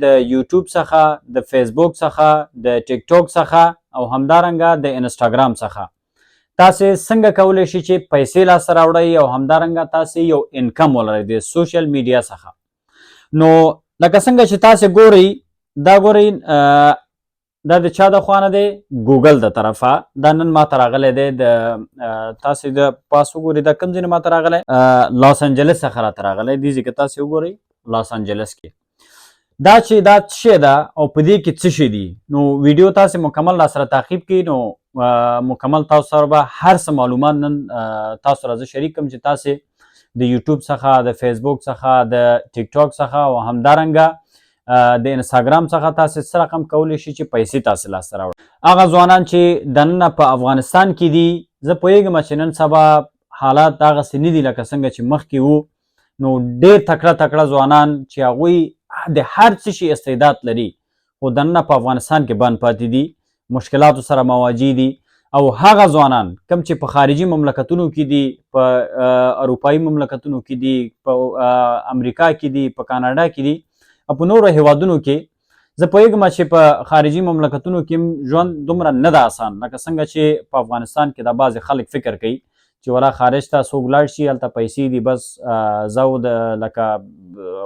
د یوټیوب څخه، د فیسبوک څخه، د ټیک ټاک څخه او همدارنګه د انسټاګرام څخه تاسې څنګه کولی شئ چې پیسې لاسته راوړئ او همدارنګه تاسې یو انکم ولرئ د سوشل میډیا څخه. نو لکه څنګه چې تاسې ګورئ دا ګورئ دا د چا د خوا نه دی؟ ګوګل د طرفه. دا نن ماته راغلی دی د تاسې د پاس وګورئ دا کوم ځای نه ماته راغلی؟ لاس انجلس څخه راته راغلی. دې ځای کې تاسې وګورئ لاس انجلس کې دا چې دا څه شی ده او په دې کې څه شی دي. نو ویډیو تاسې مکمل راسره تعقیب کړئ نو مکمل تاسو سره به هر څه معلومات نن تاسو سره زه شریک کړم چې تاسې د یوټیوب څخه، د فیسبوک څخه، د ټیک ټاک څخه او همدارنګه د انسټاګرام څخه تاسې څه رقم کولی شئ چې پیسې تاسې لاسته راوړئ. هغه ځوانان چې دننه په افغانستان کې دي، زه پوهېږم چې نن سبا حالات هغسې نه دي لکه څنګه چې مخکې وو. نو ډېر تکړه ځوانان چې هغوی د هر څه شي استعداد لري خو دننه په افغانستان کې بند پاتې دي، مشکلاتو سره مواجه دي. او هغه ځوانان کوم چې په خارجي مملکتونو کې دي، په اروپایي مملکتونو کې دي، په امریکا کې دي، په کاناډا کې دي او په نورو هیوادونو کې، زه پوهېږم چې په خارجي مملکتونو کې ژوند دومره نه ده آسان لکه څنګه چې په افغانستان کې دا بعضې خلک فکر کوي چې ولا خارج ته څوک لاړ شي هلته پیسې دي بس زو د لکه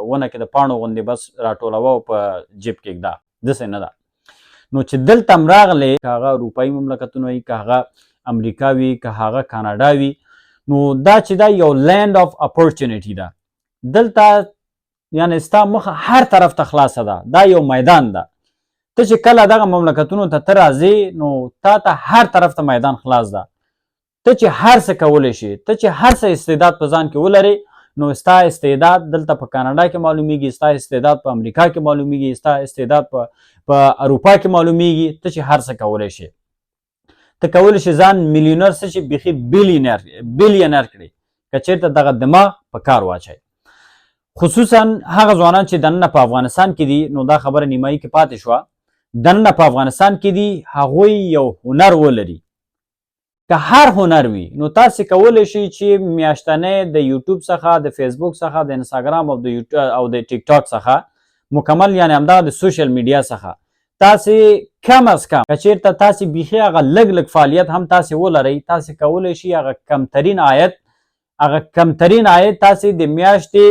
ونه کې د پاڼو غوندې بس راټولوه او په جیب کې ږده. داسې نه ده. نو چې دلته هم راغلی که هغه اروپایي مملکتونه وي، که هغه امریکا وي، که هغه کاناډا وي، نو دا چې دا یو لینډ آف اپورچونیټي ده. دلته یعنې ستا مخه هر طرف ته خلاصه ده. دا یو میدان ده. ته چې کله دغه مملکتونو ته ته راځې نو تا ته هر طرف ته میدان خلاص ده. ته چې هر څه کولی شي، ته چې هر څه استعداد په ځان کې ولرې نو ستا استعداد دلته په کاناډا کې معلومیږي، ستا استعداد په امریکا کې معلومیږي، ستا استعداد په اروپا کې معلومیږي. ته چې هر څه کولی شي، ته کولی شي ځان میلیونر څه شي بیخي بیلیونر کړي که چېرته دغه دماغ په کار واچوي. خصوصا هغه ځوانان چې دننه په افغانستان کې دي، نو دا خبره نیمایي کې پاتې شوه. دننه په افغانستان کې دي، هغوی یو هنر ولري. که هر هنر وي نو تاسې کولی شئ چې میاشتنی د یوټیوب څخه، د فیسبوک څخه، د انسټاګرام او د ټیک ټاک څخه مکمل یعنې همدغه د سوشل میډیا څخه تاسې کم از کم که چېرته تاسې بیخي هغه لږ فعالیت هم تاسې ولرئ، تاسې کولی شئ هغه کمترین عاید تاسې د میاشتې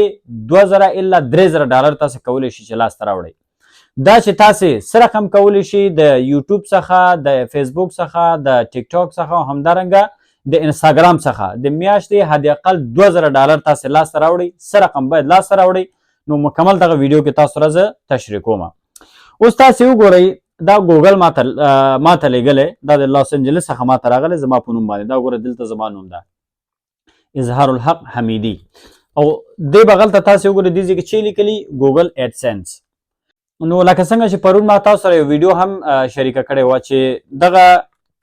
2000 الا 3000 ډالر تاسې کولی شئ چې لاسته راوړئ. دا چې تاسې څه رقم کولی شئ د یوټیوب څخه، د فیسبوک څخه، د ټیک ټاک څخه او همدارنګه د انسټاګرام څخه د میاشتې حداقل 2000 ډالر تاسې لاسته راوړئ. څه رقم باید لاسته راوړئ نو مکمل دغه ویډیو کې تاسو سره زه تشریح کوم. اوس تاسې وګورئ دا ګوګل ماته لیږلی، دا د لاس انجلس څخه ماته راغلی زما په نوم باندې. دا ګوره دلته زما نوم ده اظهار الحق حمیدي او دې بغل ته تاسې وګورئ دې ځای کې چې لیکلي ګوګل ایډسنس. نو لکه څنګه چې پرون ما تاسو سره یو ویډیو هم شریکه کړې وه چې دغه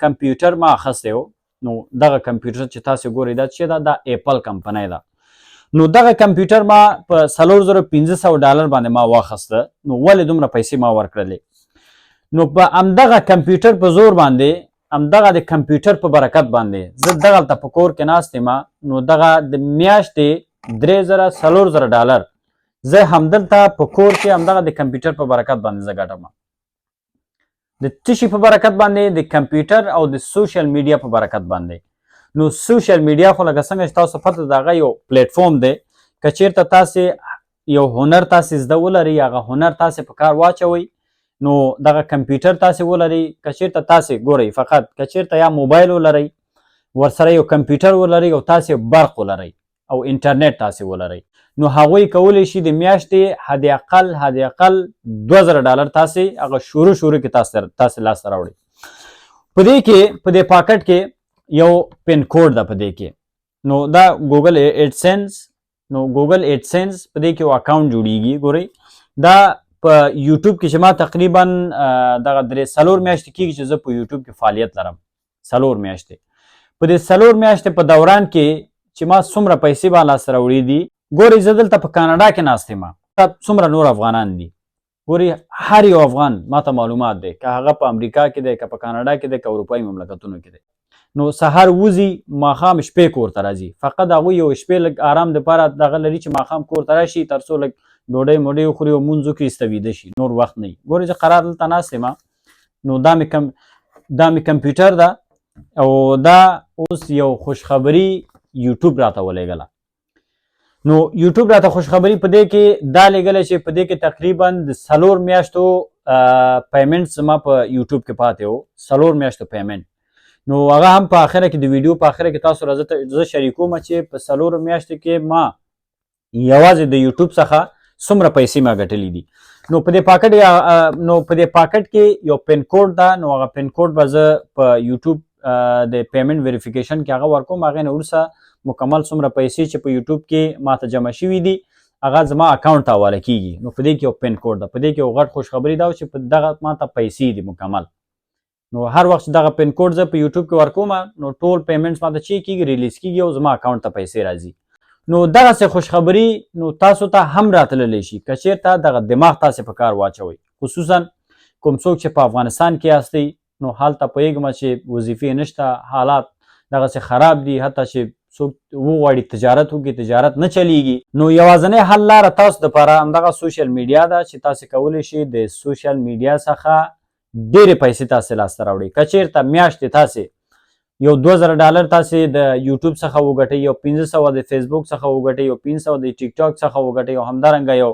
کمپیوټر ما اخیستی و. نو دغه کمپیوټر چې تاسې ګورئ دا چې دا ایپل کمپنۍ ده. نو دغه کمپیوټر ما په 4500 ډالر باندې ما واخیسته. نو ولې دومره پیسې ما ورکړلې؟ نو په همدغه کمپیوټر په زور باندې، همدغه د کمپیوټر په برکت باندې زه دغلته په کور کې ناست یم. نو دغه د میاشتې 3000 ډالر زه همدلته په کور کې همدغه د کمپیوټر په برکت باندې زه ګټم. د څه شي په برکت باندې؟ د کمپیوټر او د سوشل میډیا په برکت باندې. نو سوشل میډیا خو لکه څنګه چې تاسو پته د هغه یو پلیټفارم دی. که چېرته تاسې یو هنر تاسې زده ولرئ، هغه هنر تاسې په کار واچوئ، نو دغه کمپیوټر تاسې ولرئ. که چېرته تاسې ګورئ فقط که چېرته یا موبایل ولرئ، ورسره یو کمپیوټر ولرئ او تاسې برق ولرئ او انټرنیټ تاسې ولرئ، نو هغوی کولی شي د میاشتې حداقل 2000 ډالر تاسې هغه شروع کې تاسې لاسته راوړئ. په دې کې په دې پاکټ کې یو پین کوډ ده په دې کې. نو دا ګوګل ایډسنس، نو ګوګل ایډسنس په دې کې یو اکاونټ جوړیږي. ګورئ دا په یوټیوب کې چې ما تقریبا دغه 3 میاشتې کېږي چې زه په یوټیوب کې فعالیت لرم. 4 میاشتې. په دې 4 میاشتې په دوران کې چې ما څومره پیسې به لاسته راوړي دي، ګورئ زه دلته په کاناډا کې ناست یم. څومره نور افغانان دي، ګورئ هر یو افغان ماته معلومات دی، که هغه په امریکا کې دی، که په کاناډا کې دی، که اروپایي مملکتونو کې دی. نو سهار وځي، ماښام شپې کور ته راځي. فقط هغوی یو شپې لږ آرام دپاره دغه لري چې ماښام کور ته راشي تر څو لږ ډوډۍ موډۍ وخوري او مونځ وکړي ایسته ویده شي، نور وخت نه وي. ګورې چې قرار دلته ناست یم نو دا مې کمپیوټر ده او دا اوس یو خوشخبري یوټیوب راته ولېږله. نو یوټیوب راته خوشخبري په دې کې دا لېږلی چې په دې کې تقریبا د 4 میاشتو پیمنټ زما په یوټیوب کې پاتې و، 4 میاشتو پیمنټ. نو هغه هم په آخره کې د ویډیو په آخره کې تاسو راځه زه شریکوم چې په 4 میاشتو کې ما یوازې د یوټیوب څخه څومره پیسې ما ګټلې دي. نو په دې پاکټ کې یو پین کوډ ده، نو هغه پین کوډ به زه په یوټیوب د پیمنټ ویریفیکیشن کې هغه ورکوم. هغې نه وروسته مکمل څومره پیسې چې په یوټیوب کې ماته جمع شوي دي هغه زما اکاونټ ته حواله کیږي. نو په دې کې یو پین کوډ ده، په دې کې یو غټ خوشخبري دا چې په دغه ماته پیسې دي مکمل. نو هر وخت چې دغه پین کوډ زه په یوټیوب کې ورکوم نو ټول پیمنټس ماته چې کیږي ریلیز کیږي او زما اکاونټ ته پیسې راځي. نو دغسې خوشخبري نو تاسو ته هم راتللی شي که چېرته دغه دماغ تاسې په کار واچوئ، خصوصا کوم څوک چې په افغانستان کې یاستئ نو هلته پوهېږم چې وظیفې نشته، حالات دغسې خراب دي، حتی چې څوک وغواړي تجارت وکړي تجارت نه چلیږي. نو یوازینۍ حل لاره تاسو دپاره همدغه سوشل میډیا ده چې تاسې کولی شئ د سوشل میډیا څخه ډېرې پیسې تاسې لاسته راوړئ. که چېرته میاشتې تاسې یو 2000 تاسې د یوټیوب څخه وګټئ، یو 500 د فیسبوک څخه وګټئ، یو 500 د ټیک ټاک څخه وګټئ او همدارنګه یو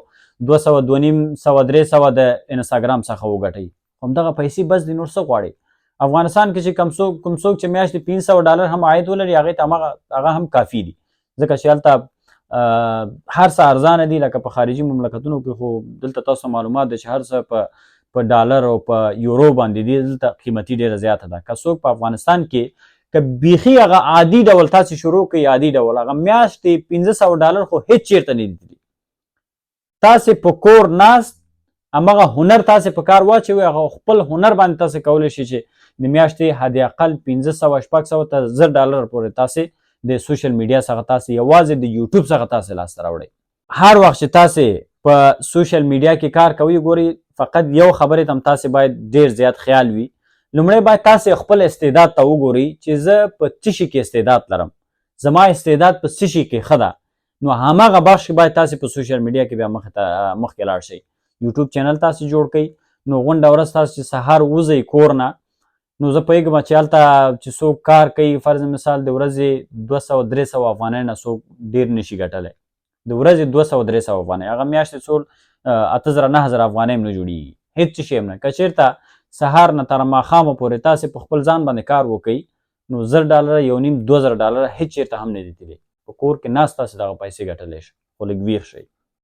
200 250 300 د انسټاګرام څخه وګټئ، همدغه پیسې بس دي، نور څه غواړئ؟ افغانستان کې چې کوم څوک چې میاشتې $500 هم عاید ولري هغې ته هغه هم کافي دي، ځکه چې هلته هر څه ارزانه دي. لکه په خارجي مملکتونو کې خو دلته تاسو معلومات دی چې هر څه په ډالر او په یورو باندې دي، دلته قیمتي ډېره زیاته ده. که څوک په افغانستان کې که بیخي هغه عادي ډول تاسې شروع کړئ، عادي ډول هغه میاشتې $500 خو هېڅ چېرته نه دي تللي. تاسې په کور ناست همغه هنر تاسې په کار واچوئ، هغه خپل هنر باندې تاسې کولی شئ چې د میاشتې حد اقل 500 شپږ ته $1000 پورې تاسې د سوشل میډیا څخه تاسې یوازې د یوټیوب څخه تاسې لاسته راوړئ. هر وخت چې تاسې په سوشل میډیا کې کار کوئ ګورئ فقط یو خبرې ته هم تاسې باید ډېر زیات خیال وي. لومړی باید تاسې خپل استعداد ته وګورئ چې زه په څه شي کې استعداد لرم، زما استعداد په څه شي کې ښه ده، نو هماغه بخش باید تاسې په سوشل میډیا کې بیا مخکې لاړ شئ. یوټیوب چینل تاسې جوړ کړئ. نو غونډه ورځ تاسې چې سهار وځئ کور نه، نو زه پوهېږم چې هلته چې څوک کار کوي فرض مثال د ورځې 200-300 افغانۍ نه څوک ډېر نشي ګټلی، د ورځې 200-300 افغانۍ، هغه میاشتې څو 8000-9000 افغانۍ هم نه جوړېږي، هېڅ څه شی هم نه. که چېرته سهار نه تر ماښامه پورې تاسې په خپل ځان باندې کار وکئ نو $1000 $1500 هېڅ چېرته هم نه دي تللي. په کور کې ناست تاسې دغه پیسې ګټلی شئ، خو لږ ویښ شئ.